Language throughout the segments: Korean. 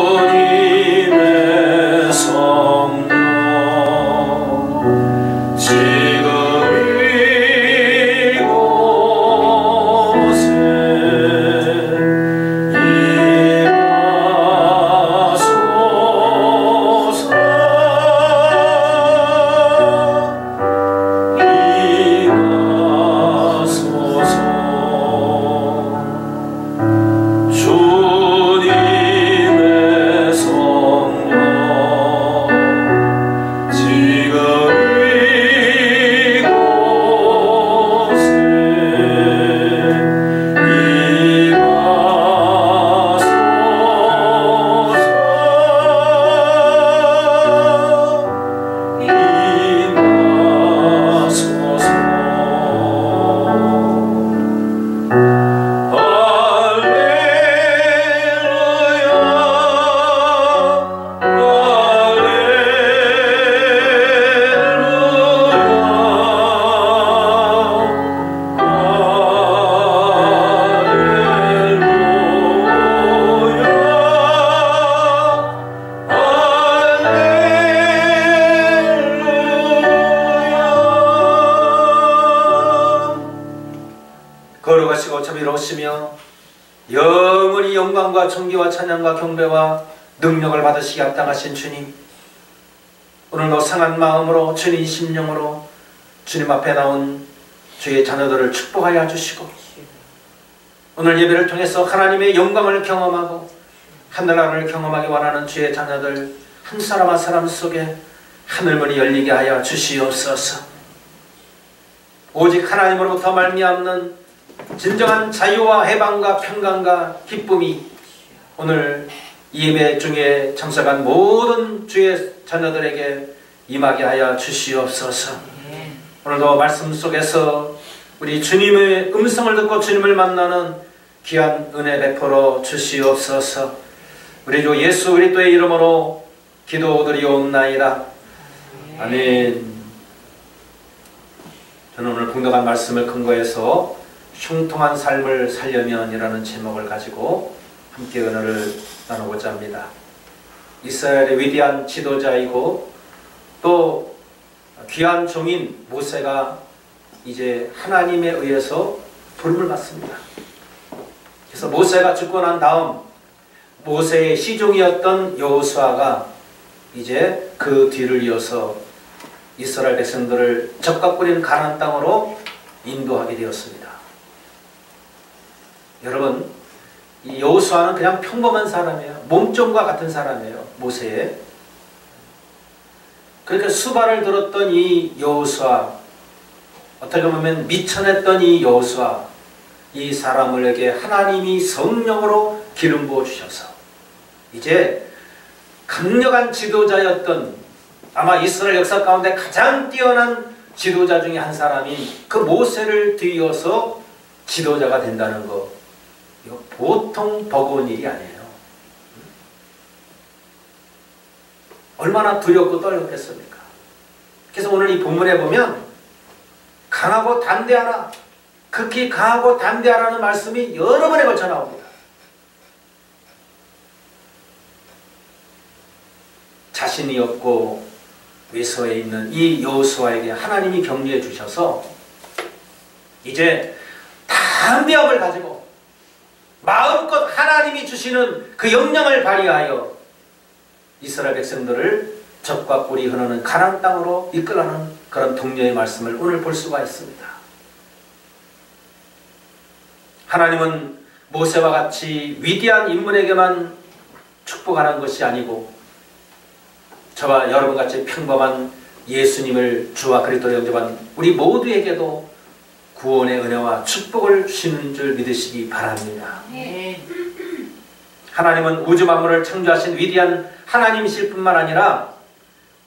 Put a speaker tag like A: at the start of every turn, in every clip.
A: 주님의 성령 지금 이곳에 거룩하시고 자비로우시며 영원히 영광과 존귀와 찬양과 경배와 능력을 받으시기 합당하신 주님, 오늘도 상한 마음으로 주님 심령으로 주님 앞에 나온 주의 자녀들을 축복하여 주시고, 오늘 예배를 통해서 하나님의 영광을 경험하고 하늘나라를 경험하기 원하는 주의 자녀들 한 사람 한 사람 속에 하늘문이 열리게 하여 주시옵소서. 오직 하나님으로부터 말미암는 진정한 자유와 해방과 평강과 기쁨이 오늘 예배 중에 참석한 모든 주의 자녀들에게 임하게 하여 주시옵소서. 오늘도 말씀 속에서 우리 주님의 음성을 듣고 주님을 만나는 귀한 은혜 베풀어 주시옵소서. 우리 주 예수 그리스도의 이름으로 기도드리옵나이다. 아멘. 저는 오늘 공독한 말씀을 근거해서 흉통한 삶을 살려면 이라는 제목을 가지고 함께 은혜를 나누고자 합니다. 이스라엘의 위대한 지도자이고 또 귀한 종인 모세가 이제 하나님에 의해서 부름을 받습니다. 그래서 모세가 죽고 난 다음 모세의 시종이었던 여호수아가 이제 그 뒤를 이어서 이스라엘 백성들을 적과 뿌린 가나안 땅으로 인도하게 되었습니다. 여러분, 이 여호수아는 그냥 평범한 사람이에요. 몸종과 같은 사람이에요. 모세의. 그러니까 수발을 들었던 이 여호수아, 어떻게 보면 미천했던 이 여호수아, 이 사람에게 하나님이 성령으로 기름 부어 주셔서 이제 강력한 지도자였던, 아마 이스라엘 역사 가운데 가장 뛰어난 지도자 중에 한 사람이 그 모세를 뒤이어서 지도자가 된다는 거, 이거 보통 버거운 일이 아니에요. 얼마나 두렵고 떨렸겠습니까? 그래서 오늘 이 본문에 보면 강하고 담대하라, 극히 강하고 담대하라는 말씀이 여러 번에 걸쳐 나옵니다. 자신이 없고 외소에 있는 이 여호수아에게 하나님이 격려해 주셔서 이제 담대함을 가지고 마음껏 하나님이 주시는 그 역량을 발휘하여 이스라엘 백성들을 적과 꿀이 흐르는 가나안 땅으로 이끌어가는 그런 동료의 말씀을 오늘 볼 수가 있습니다. 하나님은 모세와 같이 위대한 인물에게만 축복하는 것이 아니고 저와 여러분같이 평범한 예수님을 주와 그리스도로 영접한 우리 모두에게도 구원의 은혜와 축복을 주시는 줄 믿으시기 바랍니다. 하나님은 우주 만물을 창조하신 위대한 하나님이실 뿐만 아니라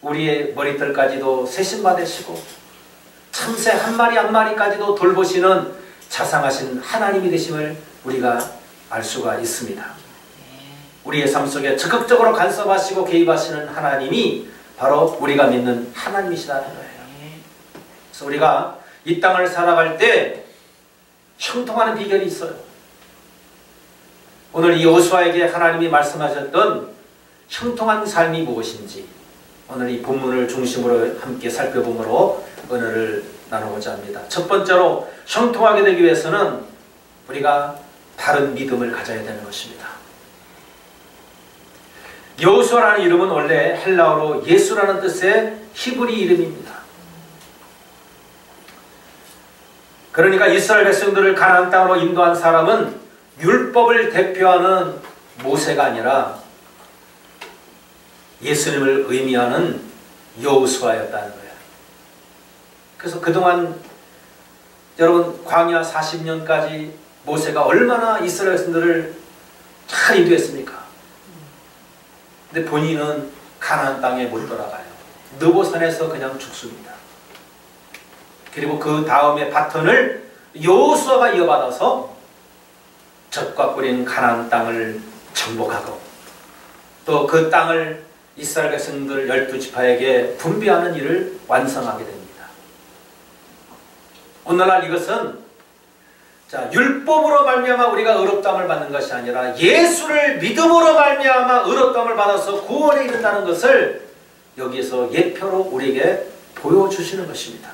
A: 우리의 머리털까지도 세심받으시고 참새 한 마리 한 마리까지도 돌보시는 자상하신 하나님이 되심을 우리가 알 수가 있습니다. 우리의 삶 속에 적극적으로 간섭하시고 개입하시는 하나님이 바로 우리가 믿는 하나님이시라는 거예요. 그래서 우리가 이 땅을 살아갈 때 형통하는 비결이 있어요. 오늘 이 여호수아에게 하나님이 말씀하셨던 형통한 삶이 무엇인지 오늘 이 본문을 중심으로 함께 살펴보므로 은혜를 나누고자 합니다. 첫 번째로 형통하게 되기 위해서는 우리가 바른 믿음을 가져야 되는 것입니다. 여호수아라는 이름은 원래 헬라어로 예수라는 뜻의 히브리 이름입니다. 그러니까 이스라엘 백성들을 가나안 땅으로 인도한 사람은 율법을 대표하는 모세가 아니라 예수님을 의미하는 여호수아였다는 거예요. 그래서 그동안 여러분 광야 40년까지 모세가 얼마나 이스라엘 백성들을 잘 인도했습니까? 근데 본인은 가나안 땅에 못 돌아가요. 느보산에서 그냥 죽습니다. 그리고 그 다음에 바톤을 여호수아가 이어받아서 젖과 꿀인 가나안 땅을 정복하고 또 그 땅을 이스라엘 백성들 12지파에게 분배하는 일을 완성하게 됩니다. 오늘날 이것은 율법으로 말미암아 우리가 의롭다함을 받는 것이 아니라 예수를 믿음으로 말미암아 의롭다함을 받아서 구원에 이른다는 것을 여기에서 예표로 우리에게 보여주시는 것입니다.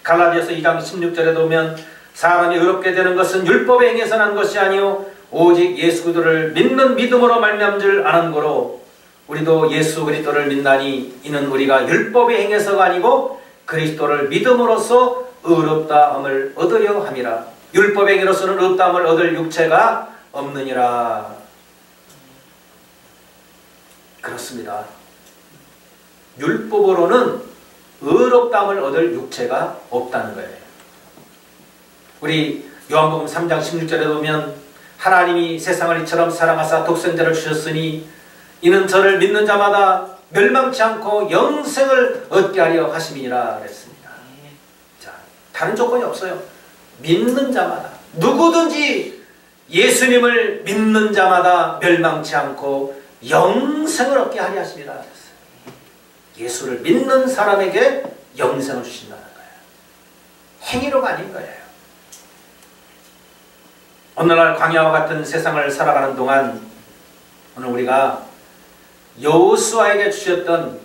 A: 갈라디아서 2장 16절에 보면 사람이 의롭게 되는 것은 율법에 행해서 난 것이 아니요 오직 예수 그리스도를 믿는 믿음으로 말미암은 줄 아는 거로 우리도 예수 그리스도를 믿나니 이는 우리가 율법에 행해서가 아니고 그리스도를 믿음으로써 의롭다함을 얻으려 함이라. 율법의 행위로서는 의롭다함을 얻을 육체가 없느니라. 그렇습니다. 율법으로는 의롭다함을 얻을 육체가 없다는 거예요. 우리 요한복음 3장 16절에 보면 하나님이 세상을 이처럼 사랑하사 독생자를 주셨으니 이는 저를 믿는 자마다 멸망치 않고 영생을 얻게 하려 하심이니라 그랬습니다. 자, 다른 조건이 없어요. 믿는 자마다 누구든지 예수님을 믿는 자마다 멸망치 않고 영생을 얻게 하려 하심이라 그랬어요. 예수를 믿는 사람에게 영생을 주신다는 거예요. 행위로가 아닌 거예요. 오늘날 광야와 같은 세상을 살아가는 동안 오늘 우리가 여호수아에게 주셨던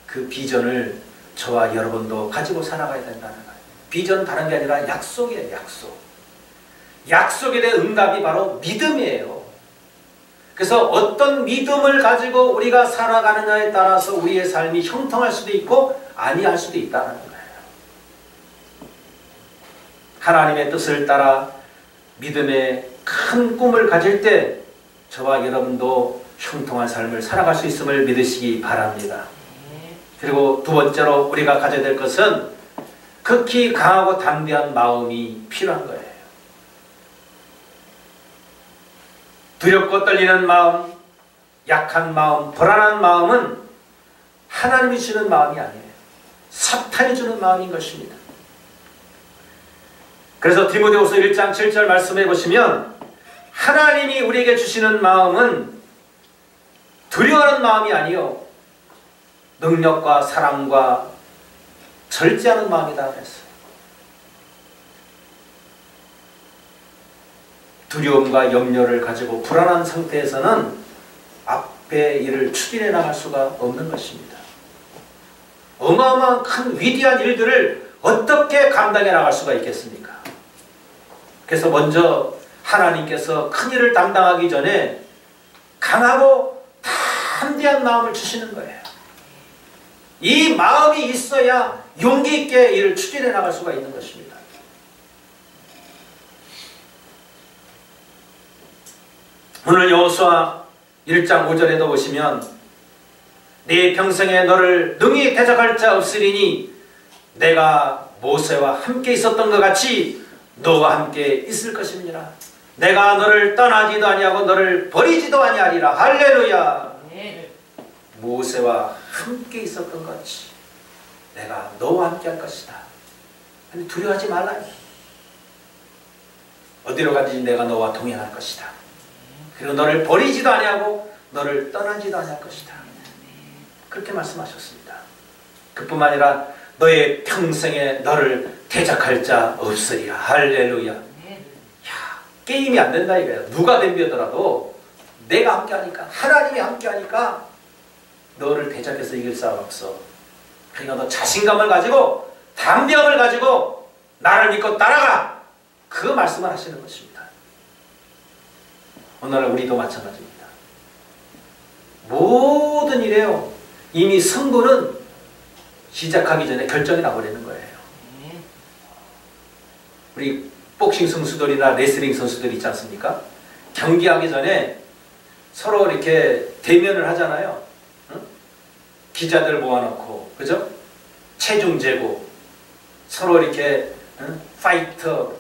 A: 그 비전을 저와 여러분도 가지고 살아가야 된다는 거예요. 비전은 다른 게 아니라 약속이에요. 약속. 약속에 대한 응답이 바로 믿음이에요. 그래서 어떤 믿음을 가지고 우리가 살아가느냐에 따라서 우리의 삶이 형통할 수도 있고 아니할 수도 있다는 거예요. 하나님의 뜻을 따라 믿음의 큰 꿈을 가질 때 저와 여러분도 형통한 삶을 살아갈 수 있음을 믿으시기 바랍니다. 그리고 두 번째로 우리가 가져야 될 것은 극히 강하고 담대한 마음이 필요한 거예요. 두렵고 떨리는 마음, 약한 마음, 불안한 마음은 하나님이 주는 마음이 아니에요. 사탄이 주는 마음인 것입니다. 그래서 디모데후서 1장 7절 말씀해 보시면 하나님이 우리에게 주시는 마음은 두려워하는 마음이 아니요 능력과 사랑과 절제하는 마음이다 그랬어요. 두려움과 염려를 가지고 불안한 상태에서는 앞의 일을 추진해 나갈 수가 없는 것입니다. 어마어마한 큰 위대한 일들을 어떻게 감당해 나갈 수가 있겠습니까? 그래서 먼저 하나님께서 큰 일을 담당하기 전에 강하고 담대한 마음을 주시는 거예요. 이 마음이 있어야 용기 있게 일을 추진해 나갈 수가 있는 것입니다. 오늘 여호수아 1장 5절에도 보시면 네 평생에 너를 능히 대적할 자 없으리니 내가 모세와 함께 있었던 것 같이 너와 함께 있을 것입니다. 내가 너를 떠나지도 아니하고 너를 버리지도 아니하리라. 할렐루야. 모세와 함께 있었던 것 같이 내가 너와 함께 할 것이다. 아니, 두려워하지 말라. 어디로 가든지 내가 너와 동행할 것이다. 그리고 너를 버리지도 아니하고 너를 떠나지도 아니할 것이다. 그렇게 말씀하셨습니다. 그뿐만 아니라 너의 평생에 너를 대적할 자 없으리라. 할렐루야. 야, 게임이 안 된다 이거예요. 누가 덤벼더라도 내가 함께하니까, 하나님이 함께하니까 너를 대적해서 이길 사람 없어. 그러니까 너 자신감을 가지고 담대함을 가지고 나를 믿고 따라가. 그 말씀을 하시는 것입니다. 오늘날 우리도 마찬가지입니다. 모든 일에요. 이미 승부는 시작하기 전에 결정이 나버리는 거예요. 우리 복싱 선수들이나 레슬링 선수들 있지 않습니까? 경기하기 전에 서로 이렇게 대면을 하잖아요. 응? 기자들 모아놓고, 그죠? 체중 재고, 서로 이렇게 파이터,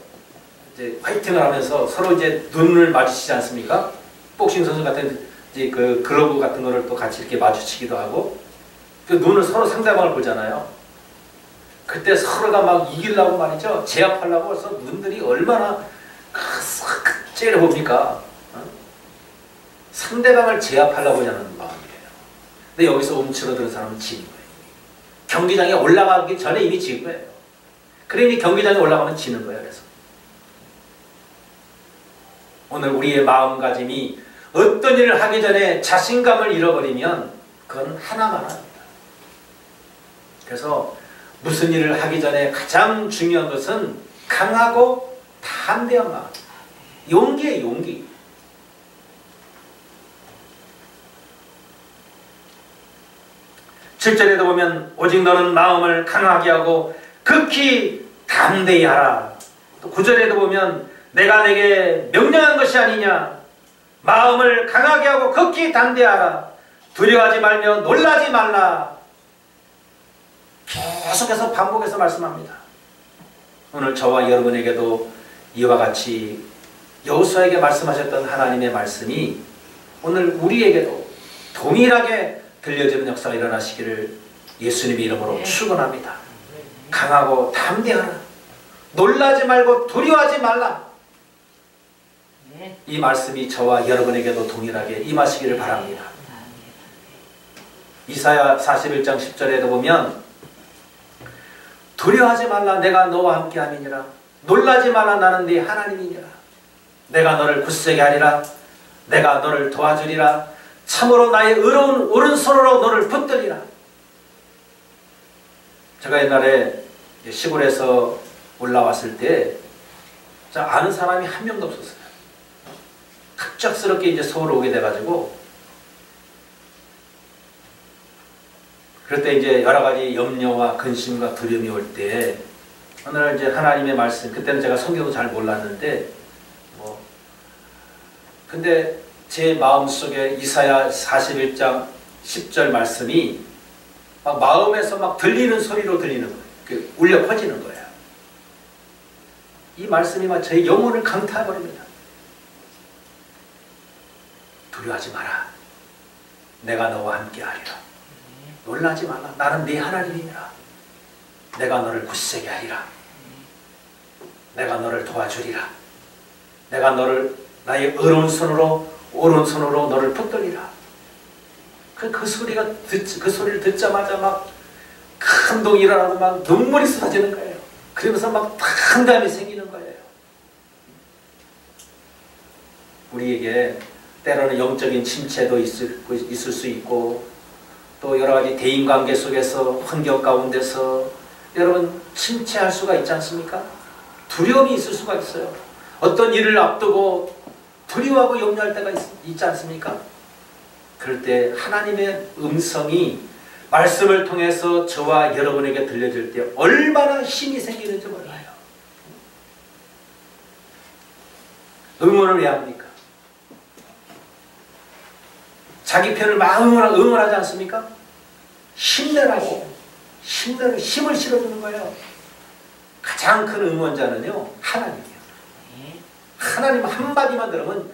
A: 이제 파이팅을 하면서 서로 이제 눈을 마주치지 않습니까? 복싱 선수 같은 이제 그 글러브 같은 거를 또 같이 이렇게 마주치기도 하고, 그 눈을 서로 상대방을 보잖아요. 그때 서로가 막 이기려고 말이죠. 제압하려고 해서 눈들이 얼마나 째려봅니까? 상대방을 제압하려고 하는 마음이에요. 근데 여기서 움츠러드는 사람은 지는 거예요. 경기장에 올라가기 전에 이미 지은 거예요. 그러니 경기장에 올라가면 지는 거예요. 그래서 오늘 우리의 마음가짐이 어떤 일을 하기 전에 자신감을 잃어버리면 그건 하나만 합니다. 그래서 무슨 일을 하기 전에 가장 중요한 것은 강하고 담대한 마음. 용기예요, 용기. 칠절에도 보면 오직 너는 마음을 강하게 하고 극히 담대히 하라. 또 9절에도 보면 내가 내게 명령한 것이 아니냐. 마음을 강하게 하고 극히 담대하라. 두려워하지 말며 놀라지 말라. 계속해서 반복해서 말씀합니다. 오늘 저와 여러분에게도 이와 같이 여호수아에게 말씀하셨던 하나님의 말씀이 오늘 우리에게도 동일하게 들려지는 역사가 일어나시기를 예수님의 이름으로 축원합니다. 강하고 담대하라. 놀라지 말고 두려워하지 말라. 이 말씀이 저와 여러분에게도 동일하게 임하시기를 바랍니다. 이사야 41장 10절에도 보면 두려워하지 말라. 내가 너와 함께 함이니라. 놀라지 말라. 나는 네 하나님이니라. 내가 너를 굳세게 하리라. 내가 너를 도와주리라. 참으로 나의 의로운 오른손으로 너를 붙들리라. 제가 옛날에 시골에서 올라왔을 때 아는 사람이 한 명도 없었어요. 갑작스럽게 이제 서울 오게 돼가지고 그럴 때 이제 여러 가지 염려와 근심과 두려움이 올 때 어느 날 이제 하나님의 말씀, 그때는 제가 성경도 잘 몰랐는데 근데 제 마음속에 이사야 41장 10절 말씀이 막 마음에서 막 들리는 소리로 들리는 거예요. 울려 퍼지는 거예요. 이 말씀이 막 제 영혼을 강타해버립니다. 두려워하지 마라. 내가 너와 함께 하리라. 놀라지 말라. 나는 네 하나님이니라. 내가 너를 굳세게 하리라. 내가 너를 도와주리라. 내가 너를 나의 의로운 손으로 오른손으로 너를 붙들리라. 그 소리를 듣자마자 막 감동이 일어나고 막 눈물이 쏟아지는 거예요. 그러면서 막 당감이 생기는 거예요. 우리에게 때로는 영적인 침체도 있을 수 있고 또 여러 가지 대인관계 속에서 환경 가운데서 여러분 침체할 수가 있지 않습니까? 두려움이 있을 수가 있어요. 어떤 일을 앞두고 두려워하고 염려할 때가 있지 않습니까? 그럴 때 하나님의 음성이 말씀을 통해서 저와 여러분에게 들려질 때 얼마나 힘이 생기는지 몰라요. 응원을 왜 합니까? 자기 편을 막 응원하지 않습니까? 힘내라고 힘을 실어주는 거예요. 가장 큰 응원자는요 하나님이에요. 하나님 한마디만 들으면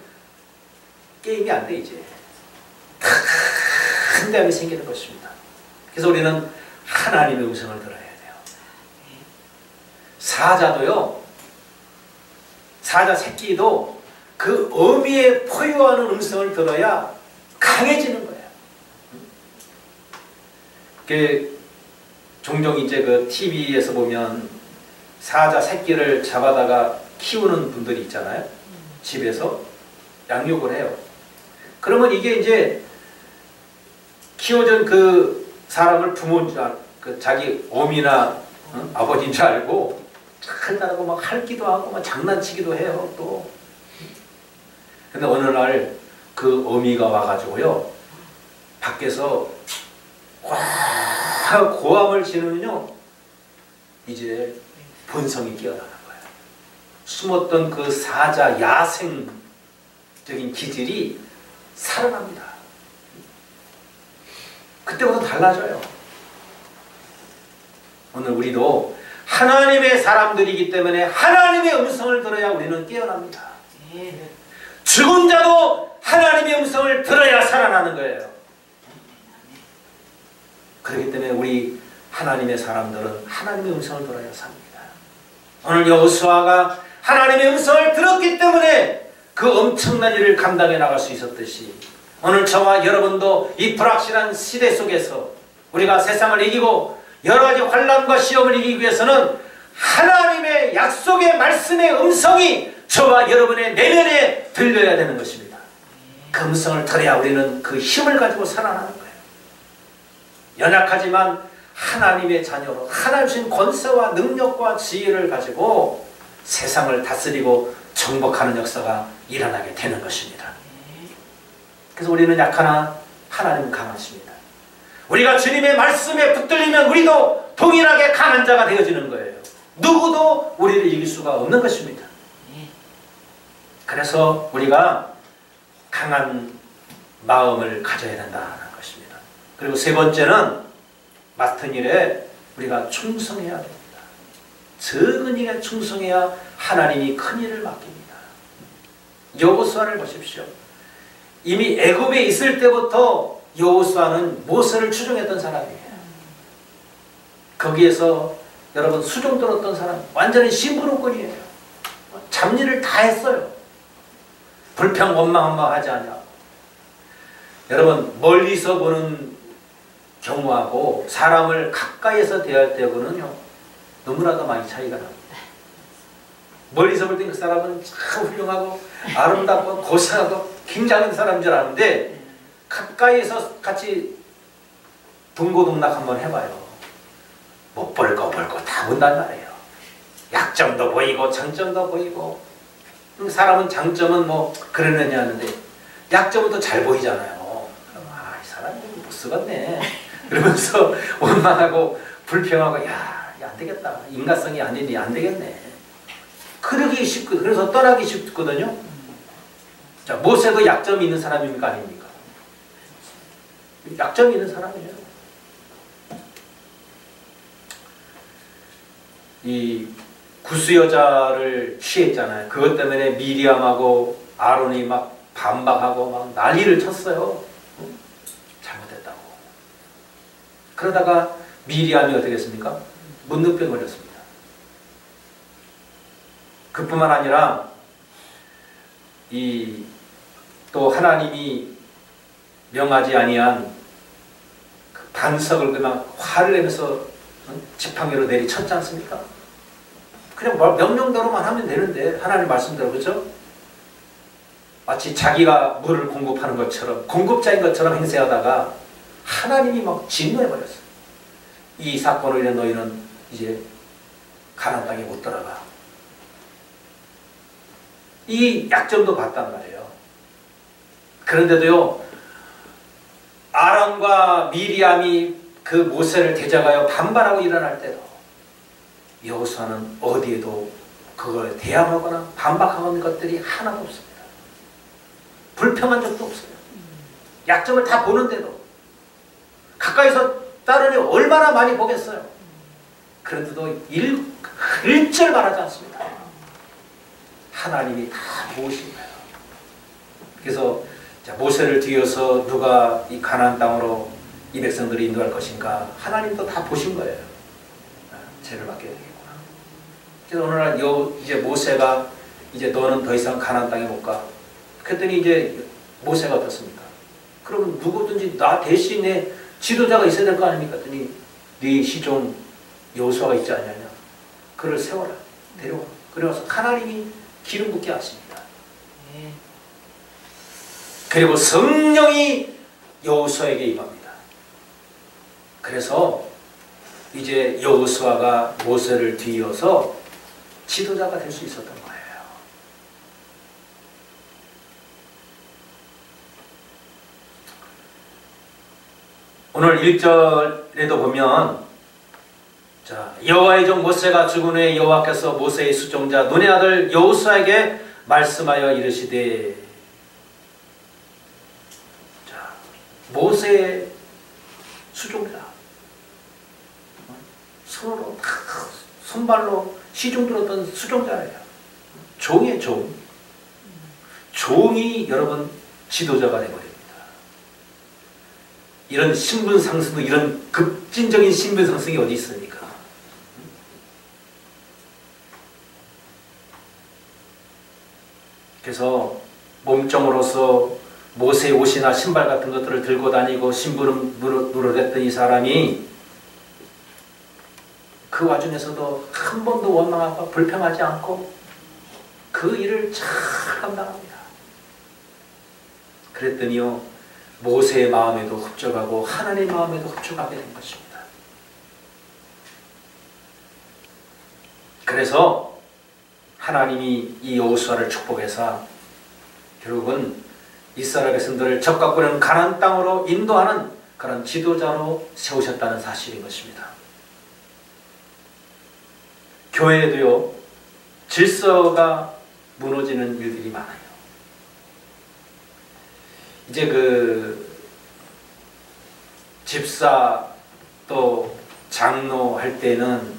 A: 게임이 안 돼. 이제 큰 대함이 생기는 것입니다. 그래서 우리는 하나님의 음성을 들어야 돼요. 사자도요, 사자 새끼도 그 어미의 포효하는 음성을 들어야 강해지는 거예요. 종종 이제 그 TV에서 보면 사자 새끼를 잡아다가 키우는 분들이 있잖아요. 집에서 양육을 해요. 그러면 이게 이제 키워준 그 사람을 부모인 줄 알고, 그 자기 어미나 아버지인 줄 알고 잘 따르고 막 할기도 하고 막 장난치기도 해요. 또 근데 어느 날 그 어미가 와가지고요, 밖에서 꽉 고함을 지르면요, 이제 본성이 깨어나는 거예요. 숨었던 그 사자 야생적인 기질이 살아납니다. 그때부터 달라져요. 오늘 우리도 하나님의 사람들이기 때문에 하나님의 음성을 들어야 우리는 깨어납니다. 죽은 자도 하나님의 음성을 들어야 살아나는 거예요. 그렇기 때문에 우리 하나님의 사람들은 하나님의 음성을 들어야 삽니다. 오늘 여호수아가 하나님의 음성을 들었기 때문에 그 엄청난 일을 감당해 나갈 수 있었듯이, 오늘 저와 여러분도 이 불확실한 시대 속에서 우리가 세상을 이기고 여러 가지 환난과 시험을 이기기 위해서는 하나님의 약속의 말씀의 음성이 저와 여러분의 내면에 들려야 되는 것입니다. 그 음성을 들어야 우리는 그 힘을 가지고 살아나는 거예요. 연약하지만 하나님의 자녀로 하나님 주신 권세와 능력과 지혜를 가지고 세상을 다스리고 정복하는 역사가 일어나게 되는 것입니다. 그래서 우리는 약하나 하나님은 강하십니다. 우리가 주님의 말씀에 붙들리면 우리도 동일하게 강한 자가 되어지는 거예요. 누구도 우리를 이길 수가 없는 것입니다. 그래서 우리가 강한 마음을 가져야 된다는 것입니다. 그리고 세 번째는 맡은 일에 우리가 충성해야 됩니다. 적은 일에 충성해야 하나님이 큰 일을 맡깁니다. 여호수아를 보십시오. 이미 애굽에 있을 때부터 여호수아는 모세를 추종했던 사람이에요. 거기에서 여러분 수종 들었던 사람, 완전히 심부름꾼이에요. 잡일을 다 했어요. 불평 원망하지 않냐고. 여러분 멀리서 보는 경우하고 사람을 가까이에서 대할 때하고는요, 너무나도 많이 차이가 납니다. 멀리서 볼 때 그 사람은 참 훌륭하고 아름답고 고상하고 굉장한 사람인 줄 아는데, 가까이에서 같이 동고동락 한번 해봐요. 못 볼 거 볼 거 다 본단 말이에요. 약점도 보이고 장점도 보이고. 사람은 장점은 뭐 그러느냐 하는데 약점은 또 잘 보이잖아요. 그럼 이 사람이 못 쓰겠네 그러면서 원망하고 불평하고, 야 안 되겠다, 인간성이 아니니 안 되겠네, 그러기 쉽고, 그래서 떠나기 쉽거든요. 자, 모세도 약점이 있는 사람입니까 아닙니까? 약점이 있는 사람이에요. 이 구스 여자를 취했잖아요. 그것 때문에 미리암하고 아론이 막 반박하고 막 난리를 쳤어요. 잘못했다고. 그러다가 미리암이 어떻게 했습니까? 문둥병 걸렸습니다. 그뿐만 아니라 또 하나님이 명하지 아니한 그 반석을 그냥 화를 내면서 지팡이로 내리쳤지 않습니까? 그냥 명령대로만 하면 되는데, 하나님 말씀대로, 그렇죠? 마치 자기가 물을 공급하는 것처럼, 공급자인 것처럼 행세하다가 하나님이 막 진노해버렸어요. 이 사건으로 인해 너희는 이제 가나안 땅에 못 들어가. 이 약점도 봤단 말이에요. 그런데도요, 아론과 미리암이 그 모세를 대적하여 반발하고 일어날 때도 여호수아는 어디에도 그걸 대항하거나 반박하는 것들이 하나도 없습니다. 불평한 적도 없어요. 약점을 다 보는데도, 가까이서 따르니 얼마나 많이 보겠어요. 그런데도 일절 말하지 않습니다. 하나님이 다 보신 거예요. 그래서 모세를 뒤어서 누가 이 가나안 땅으로 이 백성들을 인도할 것인가, 하나님도 다 보신 거예요. 죄를 맡게 되겠구나. 그래서 오늘날 이제 모세가 이제 너는 더 이상 가나안 땅에 못 가. 그랬더니 이제 모세가 어떻습니까? 그러면 누구든지 나 대신에 지도자가 있어야 될 거 아닙니까? 그랬더니 네 시종 여호수아가 있지 않냐냐. 그를 세워라. 데려와. 그래서 하나님이 기름 붓게 하십니다. 그리고 성령이 여호수아에게 임합니다. 그래서 이제 여호수아가 모세를 뒤이어서 지도자가 될 수 있었던 거예요. 오늘 1절에도 보면, 자, 여호와의 종 모세가 죽은 후에 여호와께서 모세의 수종자 눈의 아들 여호수아에게 말씀하여 이르시되, 자, 모세의 수종자, 손으로 손발로 시중 들었던 수종자예요. 종의 종. 종이 여러분 지도자가 되버립니다. 이런 신분 상승도, 이런 급진적인 신분 상승이 어디 있습니까? 그래서 몸종으로서 모세의 옷이나 신발 같은 것들을 들고 다니고 심부름 누르댔던 이 사람이 그 와중에서도 한 번도 원망하고 불평하지 않고 그 일을 잘 감당합니다. 그랬더니요, 모세의 마음에도 흡족하고 하나님의 마음에도 흡족하게 된 것입니다. 그래서 하나님이 이 여호수아를 축복해서 결국은 이스라엘 백성들을 적각구는 가나안 땅으로 인도하는 그런 지도자로 세우셨다는 사실인 것입니다. 교회에도요, 질서가 무너지는 일들이 많아요. 이제 그 집사 또 장로 할 때는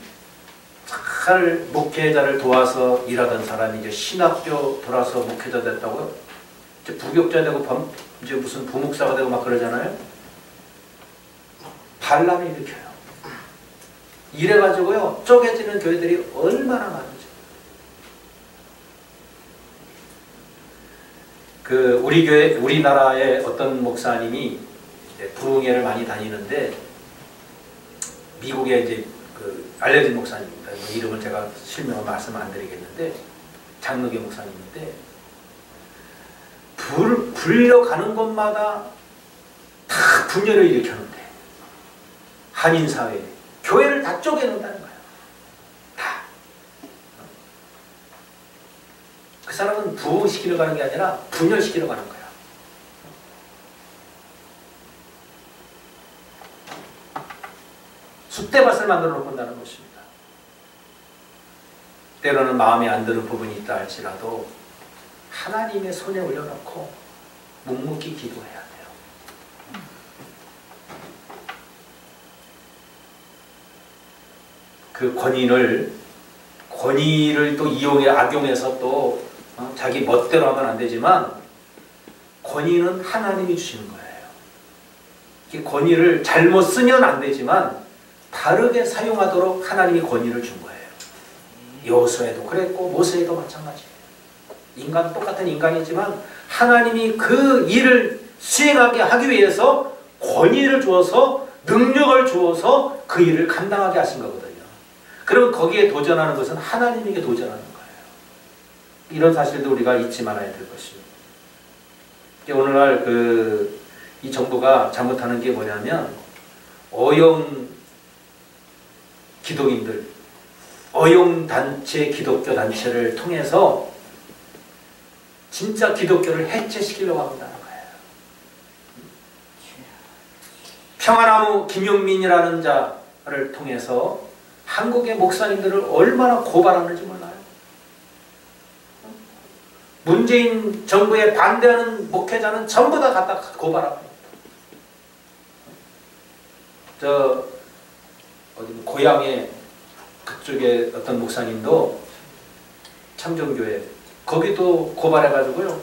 A: 잘 목회자를 도와서 일하던 사람이 이제 신학교 돌아서 목회자 됐다고요. 이제 부교자 되고 이제 무슨 부목사가 되고 막 그러잖아요. 반란을 일으켜요. 이래가지고요, 쪼개지는 교회들이 얼마나 많은지. 그 우리 교회, 우리나라의 어떤 목사님이 부흥회를 많이 다니는데, 미국에 이제 그 알려진 목사님입니다. 뭐 이름을 제가 실명을 말씀을 안 드리겠는데, 장로교 목사님인데, 불려가는 곳마다 다 분열을 일으켰는데, 한인사회, 교회를 다 쪼개놓는다는 거예요. 다. 그 사람은 부흥시키러 가는 게 아니라 분열시키러 가는 거예요. 숫대밭을 만들어 놓고 온다는 것입니다. 때로는 마음에 안 드는 부분이 있다 할지라도 하나님의 손에 올려놓고 묵묵히 기도해야 돼요. 그 권위를 또 이용해 악용해서 또 자기 멋대로 하면 안 되지만, 권위는 하나님이 주시는 거예요. 이 권위를 잘못 쓰면 안 되지만 바르게 사용하도록 하나님이 권위를 준 거예요. 여호수아에도 그랬고 모세에도 마찬가지예요. 인간 똑같은 인간이지만 하나님이 그 일을 수행하게 하기 위해서 권위를 주어서 능력을 주어서 그 일을 감당하게 하신 거거든요. 그럼 거기에 도전하는 것은 하나님에게 도전하는 거예요. 이런 사실도 우리가 잊지 말아야 될 것입니다. 오늘날 이 정부가 잘못하는 게 뭐냐면, 어용 기독인들, 어용 단체, 기독교 단체를 통해서 진짜 기독교를 해체시키려고 한다는 거예요. 평화나무 김용민이라는 자를 통해서 한국의 목사님들을 얼마나 고발하는지 몰라요. 문재인 정부에 반대하는 목회자는 전부 다 갖다 고발합니다. 고향에 그쪽에 어떤 목사님도 참정교회, 거기도 고발해가지고요,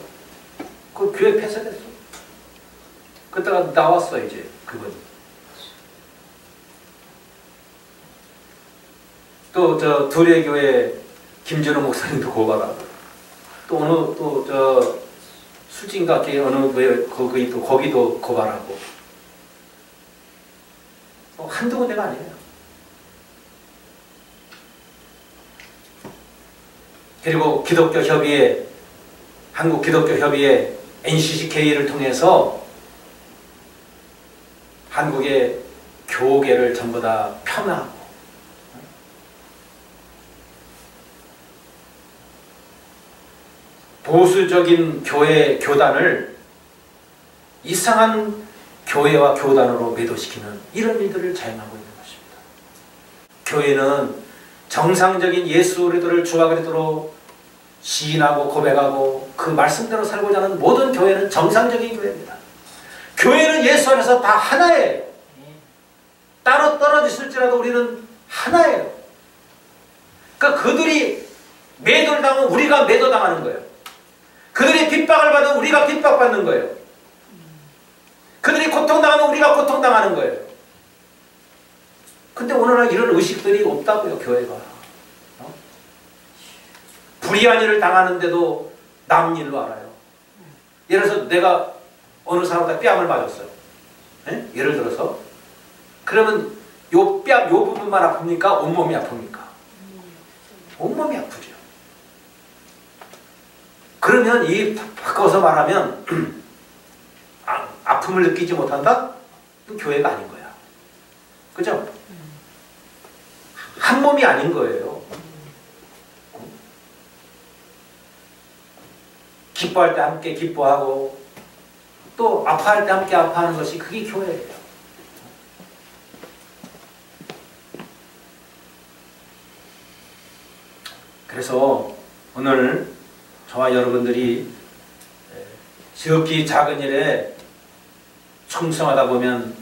A: 그 교회 폐쇄됐어. 그때가 나왔어. 이제 그분. 또 두레교회 김준호 목사님도 고발하고, 또 수진가 어느 교회 거기도 고발하고, 한두 군데가 아니에요. 그리고 기독교 협의회 한국기독교협의회 NCCK를 통해서 한국의 교계를 전부 다 폄하하고 보수적인 교회 교단을 이상한 교회와 교단으로 매도시키는 이런 일들을 자행하고 있는 것입니다. 교회는 정상적인 예수 그리스도를 주와 그리스도로 시인하고 고백하고 그 말씀대로 살고자 하는 모든 교회는 정상적인 교회입니다. 교회는 예수 안에서 다 하나예요. 따로 떨어졌을지라도 우리는 하나예요. 그러니까 그들이 매도를 당하면 우리가 매도당하는 거예요. 그들이 핍박을 받으면 우리가 핍박받는 거예요. 그들이 고통당하면 우리가 고통당하는 거예요. 근데 오늘날 이런 의식들이 없다고요, 교회가. 불의한 일을 당하는데도 남 일로 알아요. 예를 들어서 내가 어느 사람한테 뺨을 맞았어요. 네? 예를 들어서. 그러면 요 뺨, 요 부분만 아픕니까? 온몸이 아픕니까? 온몸이 아프죠. 그러면 이 바꿔서 말하면 아픔을 느끼지 못한다? 그건 교회가 아닌 거야. 그죠? 한 몸이 아닌 거예요. 기뻐할 때 함께 기뻐하고 또 아파할 때 함께 아파하는 것이 그게 교회예요. 그래서 오늘 저와 여러분들이 지극히 작은 일에 충성하다 보면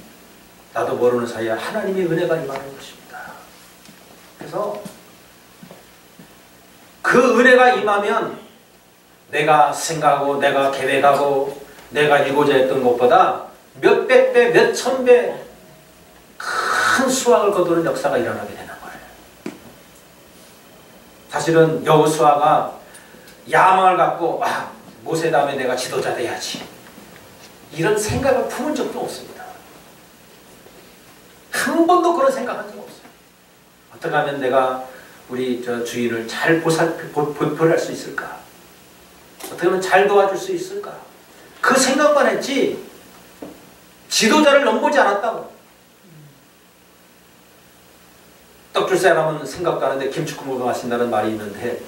A: 나도 모르는 사이에 하나님의 은혜가 임하는 것입니다. 그래서 그 은혜가 임하면 내가 생각하고 내가 계획하고 내가 이루고자 했던 것보다 몇백 배, 몇천 배 큰 수확을 거두는 역사가 일어나게 되는 거예요. 사실은 여호수아가 야망을 갖고 모세 다음에 내가 지도자 돼야지 이런 생각을 품은 적도 없습니다. 한 번도 그런 생각한 적 없어요. 어떻게 하면 내가 우리 저 주인을 잘 보살할 수 있을까? 어떻게 하면 잘 도와줄 수 있을까? 그 생각만 했지 지도자를 넘보지 않았다고. 떡 줄 사람은 생각도 하는데 김치국물도 마신다는 말이 있는데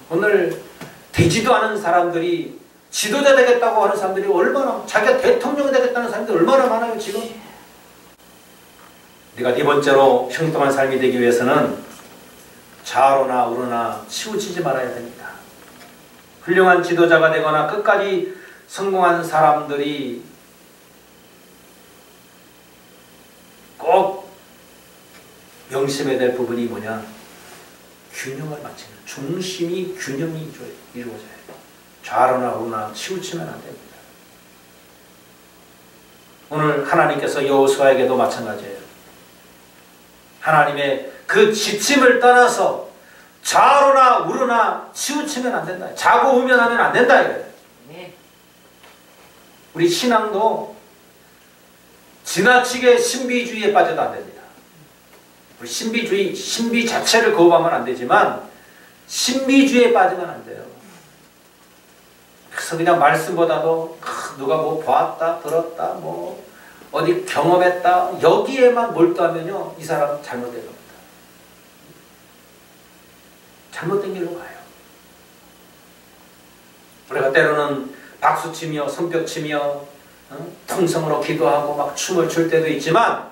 A: 오늘 되지도 않은 사람들이 지도자 되겠다고 하는 사람들이 얼마나, 자기가 대통령이 되겠다는 사람들이 얼마나 많아요 지금. 우리가 네 번째로 형통한 삶이 되기 위해서는 좌로나 우로나 치우치지 말아야 됩니다. 훌륭한 지도자가 되거나 끝까지 성공한 사람들이 꼭 명심해야 될 부분이 뭐냐? 균형을 맞추는, 중심이 균형이 이루어져야 돼요. 좌로나 우로나 치우치면 안 됩니다. 오늘 하나님께서 여호수아에게도 마찬가지예요. 하나님의 그 지침을 떠나서 좌로나 우로나 치우치면 안 된다. 좌고우면하면 안 된다 이거예요. 우리 신앙도 지나치게 신비주의에 빠져도 안 됩니다. 우리 신비 자체를 거부하면 안 되지만 신비주의에 빠지면 안 돼요. 그래서 그냥 말씀보다도 누가 뭐 봤다, 들었다, 뭐 어디 경험했다 여기에만 몰두하면요 이 사람 잘못된 겁니다. 잘못된 길로 가요. 우리가 때로는 박수치며 손뼉치며 통성으로 기도하고 막 춤을 출 때도 있지만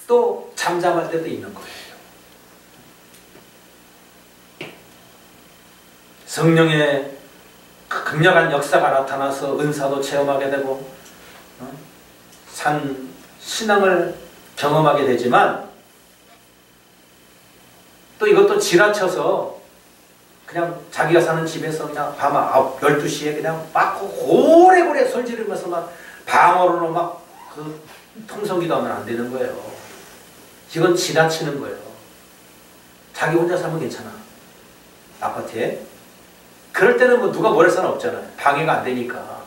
A: 또 잠잠할 때도 있는 거예요. 성령의 강력한 역사가 나타나서 은사도 체험하게 되고 산 신앙을 경험하게 되지만 또 이것도 지나쳐서 그냥 자기가 사는 집에서 그냥 밤 12시에 그냥 막 고래고래 소리 지르면서 막 방언으로 막 그 통성기도 하면 안 되는 거예요. 이건 지나치는 거예요. 자기 혼자 살면 괜찮아. 아파트에. 그럴 때는 뭐 누가 뭐랄 수는 없잖아요. 방해가 안 되니까.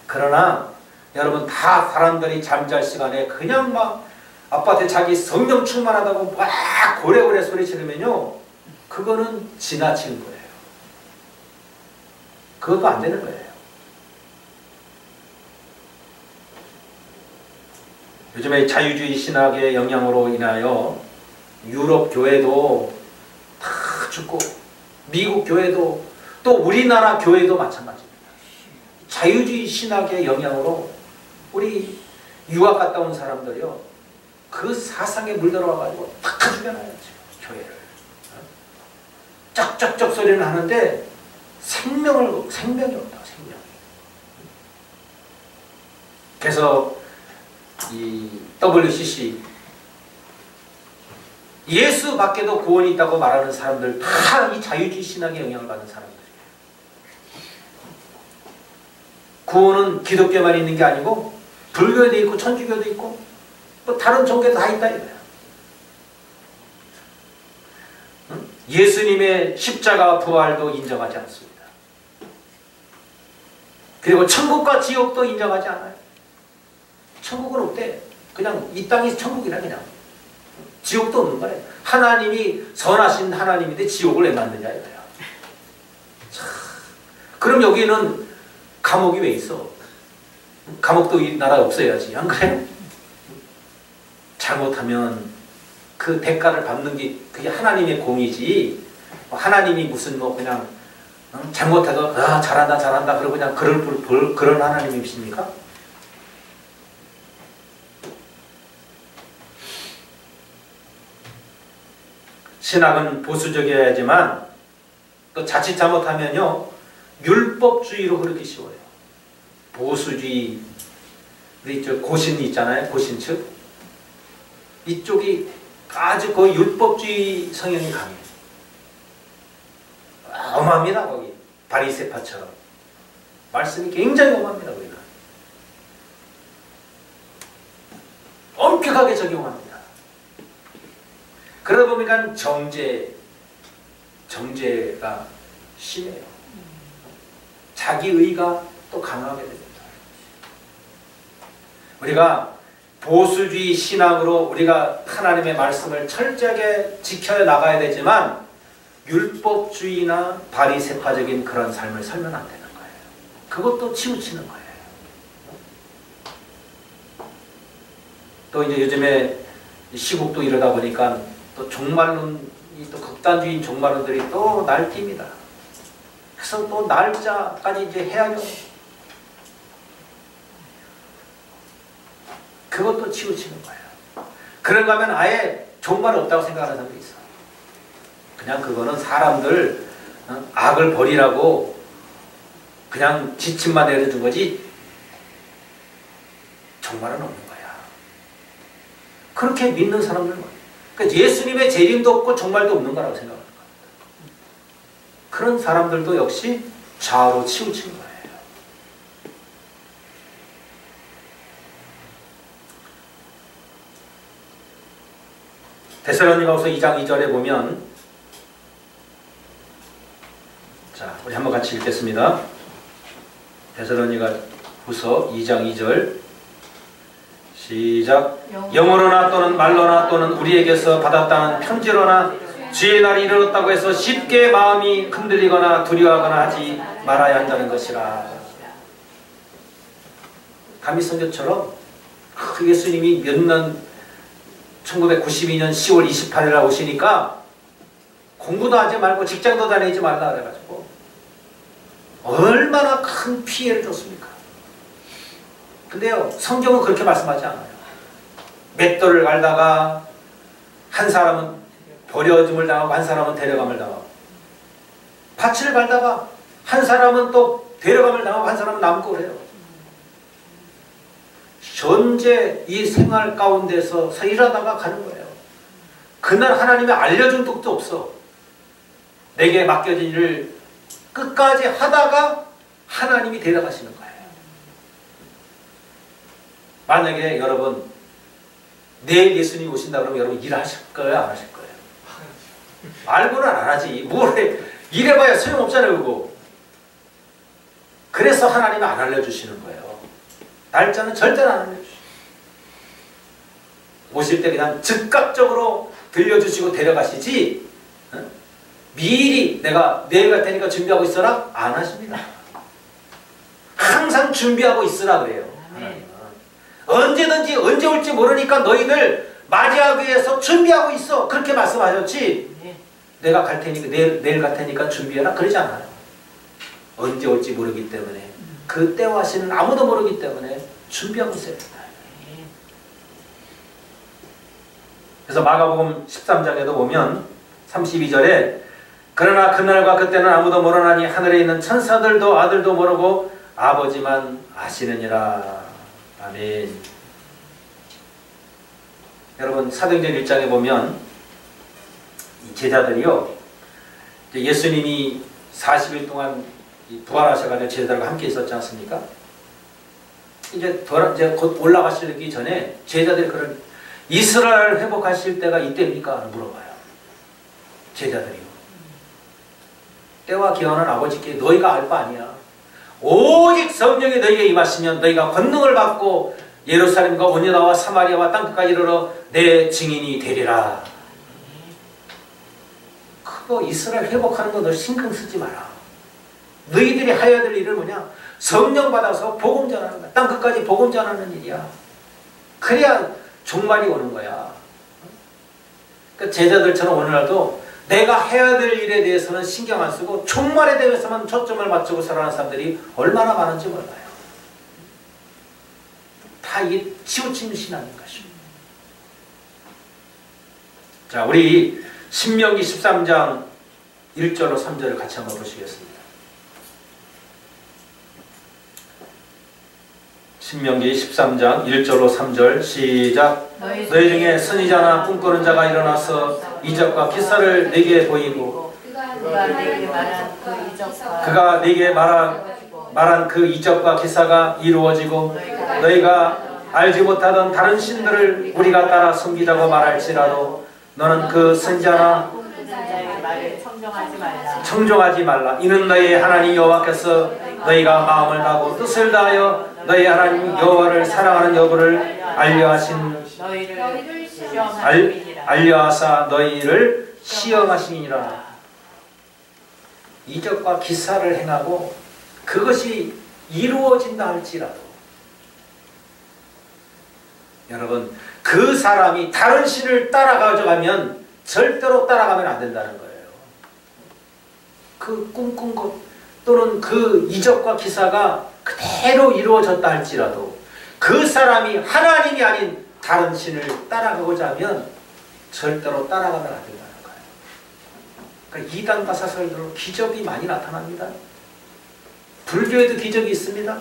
A: 그러나 여러분 다 사람들이 잠잘 시간에 그냥 막 아파트에 자기 성령 충만하다고 막 고래고래 소리 지르면요 그거는 지나치는 거예요. 그것도 안 되는 거예요. 요즘에 자유주의 신학의 영향으로 인하여 유럽 교회도 다 죽고 미국 교회도 또 우리나라 교회도 마찬가지입니다. 자유주의 신학의 영향으로 우리 유학 갔다 온 사람들이요, 그 사상에 물들어와가지고 다 죽여놔요. 교회를. 쩍쩍쩍 소리는 하는데 생명이 없다. 생명이. 그래서 이 WCC 예수 밖에도 구원이 있다고 말하는 사람들 다 이 자유주의 신학의 영향을 받는 사람들이에요. 구원은 기독교만 있는 게 아니고 불교도 있고 천주교도 있고 또 다른 종교도 다 있다 이거예요. 예수님의 십자가 부활도 인정하지 않습니다. 그리고 천국과 지옥도 인정하지 않아요. 천국은 없대. 그냥 이 땅이 천국이라 그냥. 지옥도 없는 거예요. 하나님이 선하신 하나님인데 지옥을 왜 만드냐 이거야. 그럼 여기는 감옥이 왜 있어? 감옥도 이 나라에 없어야지. 안 그래요? 잘못하면 그 대가를 받는 게 그게 하나님의 공이지. 하나님이 무슨 뭐 그냥 잘못해도 잘한다 그러고 그냥 그런 하나님이십니까? 신학은 보수적이어야지만 또 자칫 잘못하면요 율법주의로 흐르기 쉬워요. 보수주의, 우리 저 고신 있잖아요. 고신측 이쪽이 아주 거의 율법주의 성향이 강해요. 어마합니다. 거기 바리새파처럼 말씀이 굉장히 어마합니다. 거기는 엄격하게 적용합니다. 그러다 보니까 정죄가 심해요. 자기의가 또 강하게 됩니다. 우리가 보수주의 신앙으로 우리가 하나님의 말씀을 철저하게 지켜 나가야 되지만 율법주의나 바리새파적인 그런 삶을 살면 안 되는 거예요. 그것도 치우치는 거예요. 또 이제 요즘에 시국도 이러다 보니까 또 종말론이 또 극단주의인 종말론들이 또 날뛰입니다. 그래서 또 날짜까지 이제 해야죠. 그것도 치우치는 거예요. 그런가 하면 아예 종말 없다고 생각하는 사람도 있어. 그냥 그거는 사람들 악을 버리라고 그냥 지침만 내려준 거지 종말은 없는 거야. 그렇게 믿는 사람들은 그러니까 예수님의 재림도 없고 종말도 없는 거라고 생각하는 거야. 그런 사람들도 역시 좌우로 치우친 거예요. 데살로니가후서 2장 2절에 보면, 자, 우리 한번 같이 읽겠습니다. 데살로니가후서 2장 2절 시작. 영어로나 또는 말로나 또는 우리에게서 받았다는 편지로나 주의 날이 이르렀다고 해서 쉽게 마음이 흔들리거나 두려워하거나 하지 말아야 한다는 것이라. 감리선교처럼 예수님이 몇 년 1992년 10월 28일에 오시니까 공부도 하지 말고 직장도 다니지 말라 그래가지고 얼마나 큰 피해를 줬습니까? 근데요 성경은 그렇게 말씀하지 않아요. 맷돌을 갈다가 한 사람은 버려짐을 당하고 한 사람은 데려감을 당하고, 밭을 갈다가 한 사람은 또 데려감을 당하고 한 사람은 남고 그래요. 현재 이 생활 가운데서 일하다가 가는 거예요. 그날 하나님이 알려준 것도 없어. 내게 맡겨진 일을 끝까지 하다가 하나님이 데려가시는 거예요. 만약에 여러분 내일 예수님이 오신다 그러면 여러분 일하실 거예요? 안 하실 거예요? 알고는 안 하지. 뭘 일해봐야 소용없잖아요. 그거. 그래서 하나님이 안 알려주시는 거예요. 날짜는 절대로 안 알려주시고 오실 때 그냥 즉각적으로 들려주시고 데려가시지 미리 내가 내일 갈 테니까 준비하고 있어라? 안 하십니다. 항상 준비하고 있으라 그래요. 언제든지 언제 올지 모르니까 너희들 맞이하기 위해서 준비하고 있어. 그렇게 말씀하셨지. 내가 갈 테니까 내일 갈 테니까 준비해라 그러지 않아요. 언제 올지 모르기 때문에 그 때와 시는 아무도 모르기 때문에 준비하고 있어야 된다. 그래서 마가복음 13장에도 보면 32절에 그러나 그날과 그때는 아무도 모르나니 하늘에 있는 천사들도 아들도 모르고 아버지만 아시느니라. 아멘. 여러분 사도행전 1장에 보면 이 제자들이요, 예수님이 40일 동안 부활하셔가지고 제자들과 함께 있었지 않습니까? 이제 곧 올라가시기 전에 제자들이 그런 이스라엘 회복하실 때가 이때입니까? 물어봐요. 제자들이요. 때와 기한은 아버지께 너희가 알 바 아니야. 오직 성령이 너희에게 임하시면 너희가 권능을 받고 예루살렘과 온 유다와 사마리아와 땅끝까지 이르러 내 증인이 되리라. 그거 이스라엘 회복하는 거 너 신경 쓰지 마라. 너희들이 해야 될 일은 뭐냐? 성령 받아서 복음 전하는 거야. 땅끝까지 복음 전하는 일이야. 그래야 종말이 오는 거야. 그러니까 제자들처럼 오늘날도 내가 해야 될 일에 대해서는 신경 안 쓰고 종말에 대해서만 초점을 맞추고 살아가는 사람들이 얼마나 많은지 몰라요. 다 이게 치우친 신앙인 것입니다. 자, 우리 신명기 13장 1절로 3절을 같이 한번 보시겠습니다. 신명기 13장 1절로 3절 시작. 너희 중에 선지자나 꿈꾸는 자가 일어나서 이적과 기사를 네게 보이고 그가 네게 말한 그 이적과 기사가 이루어지고 너희가 알지 못하던 다른 신들을 우리가 따라 섬기자고 말할지라도 너는 그 선지자나 청종하지 말라. 이는 너희의 하나님 여호와께서 너희가 마음을 다하고 뜻을 다하여 너희 하나님 여호와를 사랑하는 여부를 알려하사 너희를 시험하시니라. 이적과 기사를 행하고 그것이 이루어진다 할지라도 여러분 그 사람이 다른 신을 따라가져가면 절대로 따라가면 안 된다는 거예요. 그 꿈꾼 것 또는 그 이적과 기사가 그대로 이루어졌다 할지라도 그 사람이 하나님이 아닌 다른 신을 따라가고자 하면 절대로 따라가면 안 된다는 거예요. 그러니까 이단과 사설들로 기적이 많이 나타납니다. 불교에도 기적이 있습니다.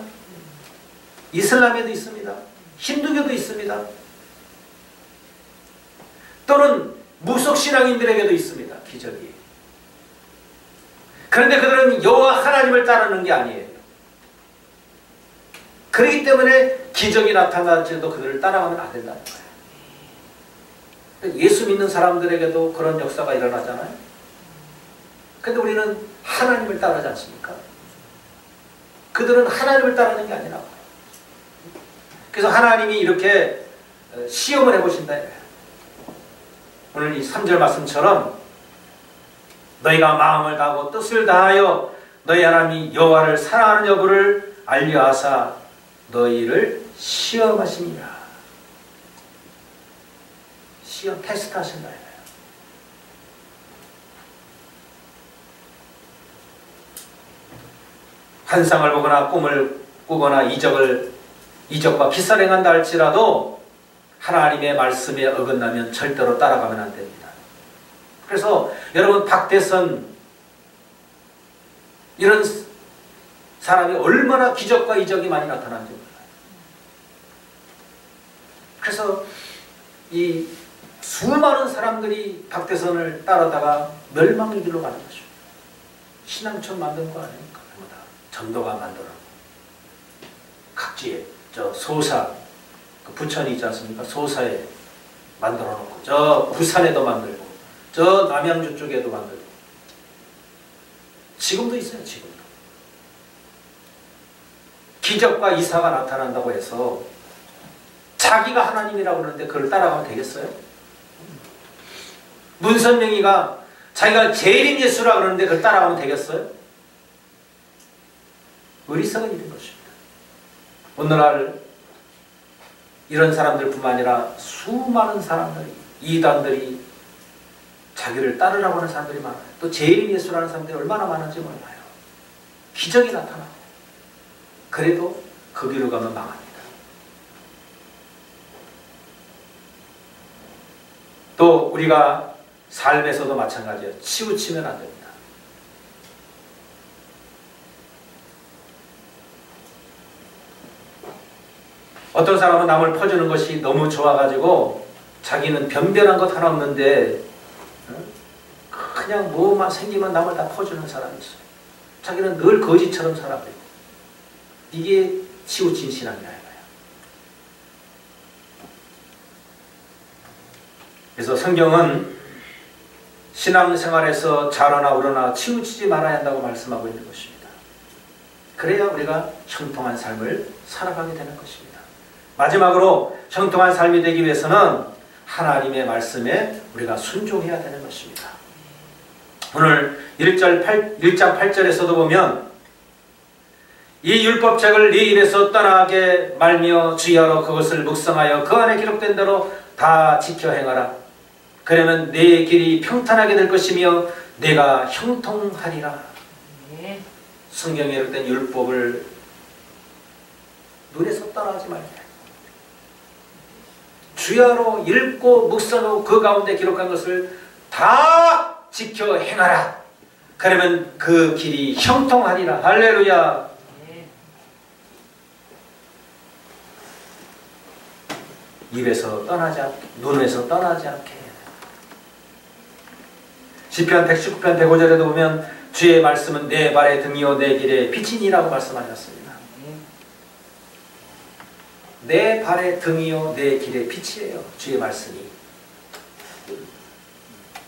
A: 이슬람에도 있습니다. 힌두교도 있습니다. 또는 무속신앙인들에게도 있습니다. 기적이. 그런데 그들은 여호와 하나님을 따르는 게 아니에요. 그렇기 때문에 기적이 나타날지도 그들을 따라가면 안 된다는 거예요. 예수 믿는 사람들에게도 그런 역사가 일어나잖아요. 근데 우리는 하나님을 따르지 않습니까? 그들은 하나님을 따르는 게 아니라 그래서 하나님이 이렇게 시험을 해보신다. 오늘 이 3절 말씀처럼 너희가 마음을 다하고 뜻을 다하여 너희 하나님 여호와를 사랑하는 여부를 알려하사 너희를 시험하시니라. 시험 테스트 하신다. 환상을 보거나 꿈을 꾸거나 이적과 기사를 행한다 할지라도 하나님의 말씀에 어긋나면 절대로 따라가면 안 됩니다. 그래서 여러분 박대선 이런 사람이 얼마나 기적과 이적이 많이 나타난지 몰라요. 그래서 이 수많은 사람들이 박대선을 따르다가 멸망의 길로 가는 것이죠. 신앙촌 만든 거 아닙니까? 전도가 만들어 각지에 저 소사 그 부천이 있지 않습니까? 소사에 만들어 놓고 저 부산에도 만들고 저 남양주 쪽에도 만들고 지금도 있어요. 지금도 기적과 이사가 나타난다고 해서 자기가 하나님이라고 그러는데 그걸 따라가면 되겠어요? 문선명이가 자기가 재림 예수라고 그러는데 그걸 따라가면 되겠어요? 어리석은 일인 것입니다. 오늘날 이런 사람들뿐만 아니라 수많은 사람들이, 이단들이 자기를 따르라고 하는 사람들이 많아요. 또 재림 예수라는 사람들이 얼마나 많은지 몰라요. 기적이 나타나고 그래도 그 길로 가면 망합니다. 또 우리가 삶에서도 마찬가지예요. 치우치면 안 됩니다. 어떤 사람은 남을 퍼주는 것이 너무 좋아가지고 자기는 변변한 것 하나 없는데 그냥 뭐만 생기면 남을 다 퍼주는 사람이 있어요. 자기는 늘 거지처럼 살아가요. 이게 치우친 신앙이라 이거예요. 그래서 성경은 신앙생활에서 자라나 우러나 치우치지 말아야 한다고 말씀하고 있는 것입니다. 그래야 우리가 형통한 삶을 살아가게 되는 것입니다. 마지막으로 형통한 삶이 되기 위해서는 하나님의 말씀에 우리가 순종해야 되는 것입니다. 오늘 1장 8절에서도 보면 이 율법책을 네 입에서 떠나게 말며 주의하러 그것을 묵상하여 그 안에 기록된 대로 다 지켜 행하라. 그러면 내 길이 평탄하게 될 것이며 내가 형통하리라. 성경에 기록된 율법을 눈에서 떠나지 말라. 주야로 읽고 묵상하고 그 가운데 기록한 것을 다 지켜 행하라. 그러면 그 길이 형통하리라. 할렐루야. 입에서 떠나지 않게, 눈에서 떠나지 않게. 시편 119편 105절에도 보면 주의 말씀은 내 발의 등이요 내 길의 빛이니라고 말씀하셨습니다. 내 발의 등이요 내 길의 빛이에요. 주의 말씀이.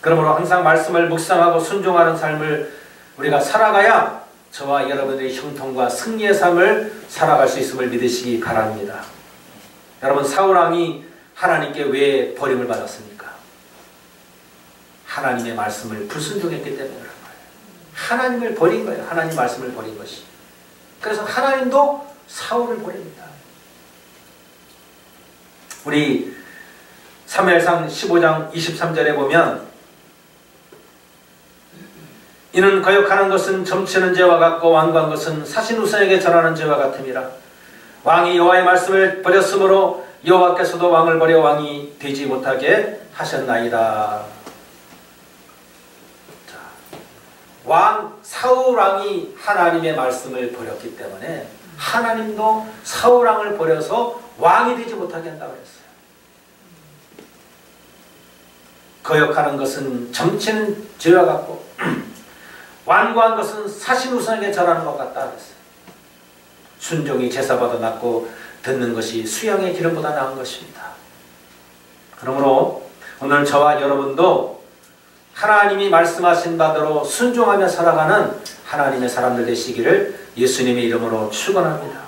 A: 그러므로 항상 말씀을 묵상하고 순종하는 삶을 우리가 살아가야 저와 여러분들의 형통과 승리의 삶을 살아갈 수 있음을 믿으시기 바랍니다. 여러분, 사울왕이 하나님께 왜 버림을 받았습니까? 하나님의 말씀을 불순종했기 때문에 그런 거예요. 하나님을 버린 거예요. 하나님 말씀을 버린 것이. 그래서 하나님도 사울을 버립니다. 우리 사무엘상 15장 23절에 보면 이는 거역하는 것은 점치는 죄와 같고 완고한 것은 사신우선에게 절하는 죄와 같음이라. 왕이 여호와의 말씀을 버렸으므로 여호와께서도 왕을 버려 왕이 되지 못하게 하셨나이다. 사울왕이 하나님의 말씀을 버렸기 때문에 하나님도 사울왕을 버려서 왕이 되지 못하게 한다고 했어요. 거역하는 것은 점치는 죄와 같고 완고한 것은 사신우선에게 절하는 것 같다 그랬어요. 순종이 제사보다 낫고 듣는 것이 수양의 기름보다 나은 것입니다. 그러므로 오늘 저와 여러분도 하나님이 말씀하신 바대로 순종하며 살아가는 하나님의 사람들 되시기를 예수님의 이름으로 축원합니다.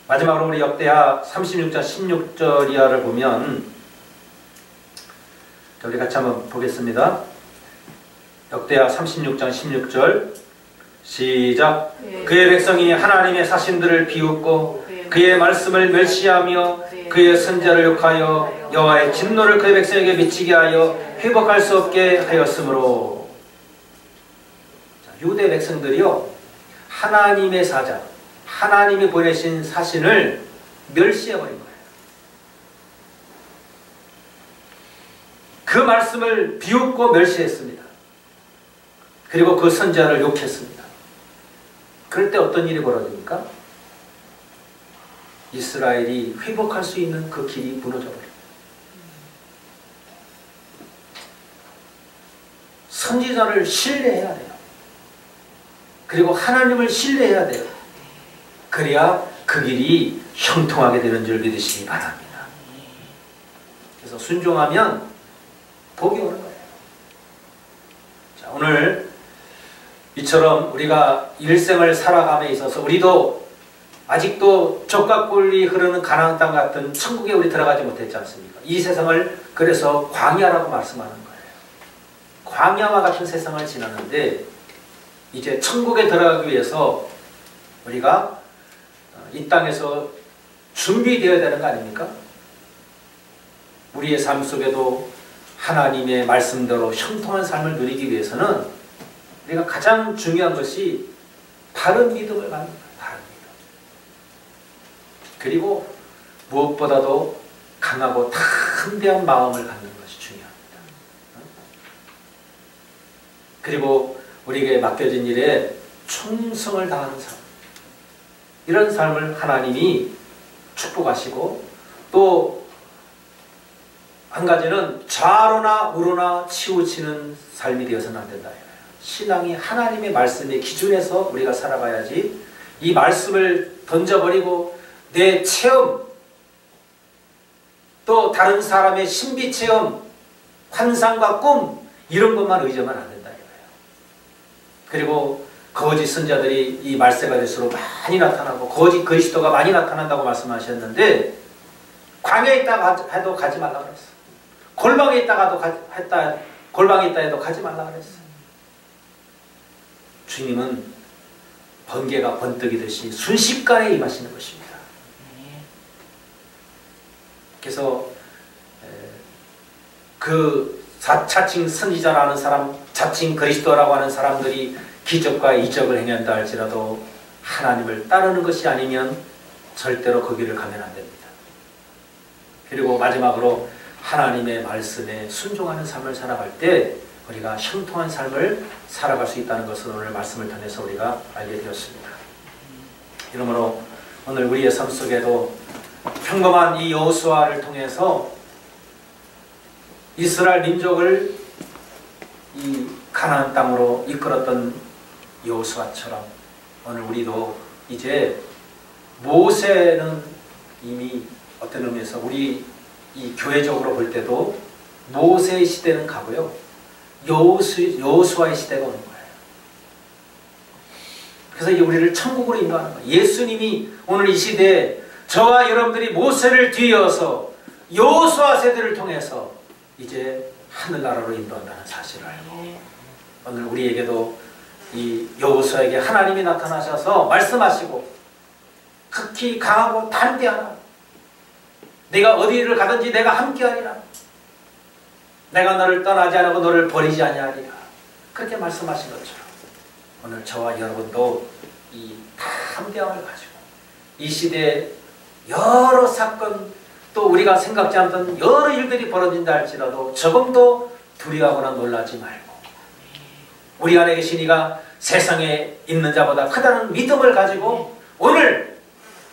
A: 마지막으로 우리 역대하 36장 16절 이하를 보면 우리 같이 한번 보겠습니다. 역대하 36장 16절 시작. 그의 백성이 하나님의 사신들을 비웃고 그의 말씀을 멸시하며 그의 선자를 욕하여 여호와의 진노를 그의 백성에게 미치게 하여 회복할 수 없게 하였으므로. 유대 백성들이요, 하나님의 사자, 하나님이 보내신 사신을 멸시해버린 거예요. 그 말씀을 비웃고 멸시했습니다. 그리고 그 선자를 욕했습니다. 그럴 때 어떤 일이 벌어집니까? 이스라엘이 회복할 수 있는 그 길이 무너져버립니다. 선지자를 신뢰해야 돼요. 그리고 하나님을 신뢰해야 돼요. 그래야 그 길이 형통하게 되는 줄 믿으시기 바랍니다. 그래서 순종하면 복이 오는 거예요. 자, 오늘 이처럼 우리가 일생을 살아감에 있어서 우리도 아직도 젖과 꿀이 흐르는 가나안 땅 같은 천국에 우리 들어가지 못했지 않습니까? 이 세상을 그래서 광야라고 말씀하는 거예요. 광야와 같은 세상을 지나는데 이제 천국에 들어가기 위해서 우리가 이 땅에서 준비되어야 되는 거 아닙니까? 우리의 삶 속에도 하나님의 말씀대로 형통한 삶을 누리기 위해서는 우리가 가장 중요한 것이 바른 믿음을 갖는 거예요. 바른 믿음. 그리고 무엇보다도 강하고 담대한 마음을 갖는 것이 중요합니다. 그리고 우리에게 맡겨진 일에 충성을 다하는 삶. 이런 삶을 하나님이 축복하시고, 또 한 가지는 좌로나 우로나 치우치는 삶이 되어서는 안 된다. 신앙이 하나님의 말씀의 기준에서 우리가 살아가야지, 이 말씀을 던져버리고 내 체험, 또 다른 사람의 신비 체험, 환상과 꿈, 이런 것만 의지하면 안 된다. 그리고 거짓 선자들이 이 말세가 될수록 많이 나타나고 거짓 그리스도가 많이 나타난다고 말씀하셨는데, 광야에 있다 해도 가지 말라 그랬어. 골방에 있다 해도 가지 말라 그랬어. 주님은 번개가 번뜩이듯이 순식간에 임하시는 것입니다. 그래서 그 자칭 선지자라는 사람, 자칭 그리스도라고 하는 사람들이 기적과 이적을 행한다 할지라도 하나님을 따르는 것이 아니면 절대로 그 길을 가면 안 됩니다. 그리고 마지막으로 하나님의 말씀에 순종하는 삶을 살아갈 때 우리가 형통한 삶을 살아갈 수 있다는 것을 오늘 말씀을 통해서 우리가 알게 되었습니다. 이러므로 오늘 우리의 삶 속에도 평범한 이 여호수아를 통해서 이스라엘 민족을 이 가나안 땅으로 이끌었던 여호수아처럼 오늘 우리도 이제, 모세는 이미 어떤 의미에서 우리 이 교회적으로 볼 때도 모세의 시대는 가고요, 여호수아의 시대가 오는 거예요. 그래서 이제 우리를 천국으로 인도하는 거예요. 예수님이 오늘 이 시대에 저와 여러분들이 모세를 뒤이어서 여호수아 세대를 통해서 이제 하늘나라로 인도한다는 사실을 알고, 오늘 우리에게도 이 여호수아에게 하나님이 나타나셔서 말씀하시고 극히 강하고 담대하라. 네가 어디를 가든지 내가 함께하리라. 내가 너를 떠나지 않고 너를 버리지 아니하리라. 그렇게 말씀하신 것처럼 오늘 저와 여러분도 이 담대함을 가지고 이 시대에 여러 사건, 또 우리가 생각지 않던 여러 일들이 벌어진다 할지라도 조금도 두려워하거나 놀라지 말고, 우리 안에 계신 이가 세상에 있는 자보다 크다는 믿음을 가지고 오늘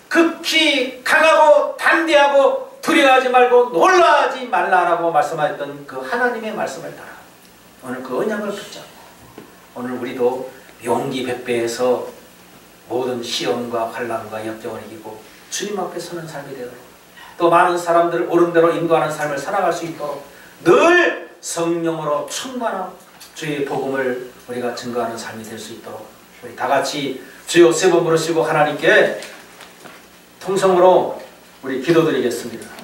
A: 극히 강하고 담대하고 두려워하지 말고 놀라지 말라라고 말씀하셨던 그 하나님의 말씀을 따라 오늘 그 언약을 붙잡고, 오늘 우리도 용기 백배해서 모든 시험과 환난과 역경을 이기고 주님 앞에 서는 삶이 되도록, 또 많은 사람들을 옳은 대로 인도하는 삶을 살아갈 수 있도록 늘 성령으로 충만한 주의 복음을 우리가 증거하는 삶이 될 수 있도록 우리 다 같이 주여 세 번 부르시고 하나님께 통성으로 우리 기도드리겠습니다.